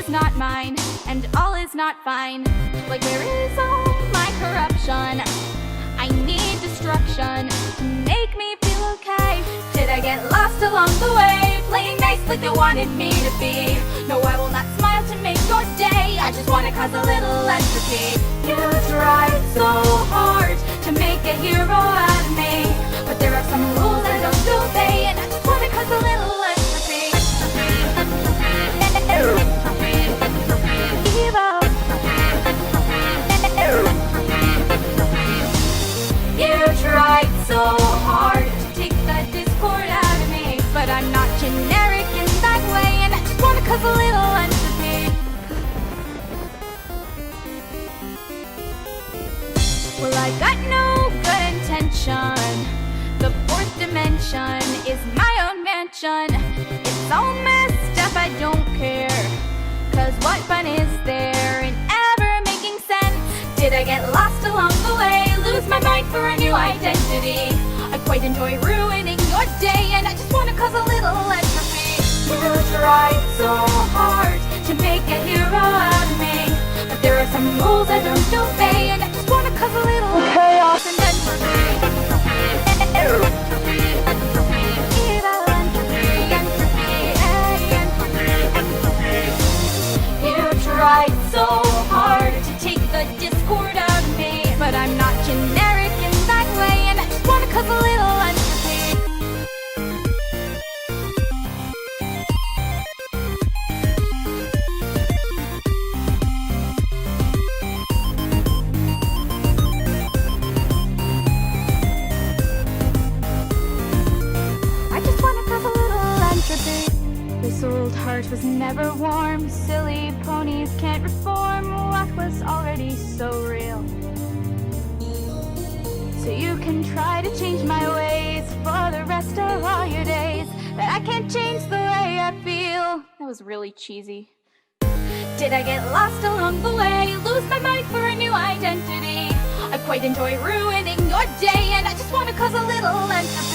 is not mine, and all is not fine. Like where is all my corruption? I need destruction to make me feel okay. Did I get lost along the way, playing nice like they wanted me to be? No, I will not smile to make your day, I just wanna cause a little entropy. You tried so hard to make a hero out of me, but there are some rules I don't obey, and I just wanna cause a little entropy. Evil. You tried so hard to take the discord out of me, but I'm not generic in that way, and I just wanna cause a little entropy. Well, I got no good intention. The fourth dimension is my own mansion. It's all messed up, I don't care, cause what fun is there in ever making sense? Did I get lost along the way, lose my mind for a new identity? I quite enjoy ruining your day, and I just wanna cause a little entropy. You tried so hard to make a hero out of me, but there are some rules I don't obey, and I just wanna cause a little chaos and entropy. Evil entropy, entropy. You tried so hard to take the discord out of me, but I'm not generic in that way, and I just wanna cause a little entropy. I just wanna cause a little entropy. This old heart was never warm. Silly ponies can't reform what was already so real. So you can try to change my ways for the rest of all your days, but I can't change the way I feel. That was really cheesy. Did I get lost along the way, lose my mind for a new identity? I quite enjoy ruining your day, and I just wanna cause a little entropy.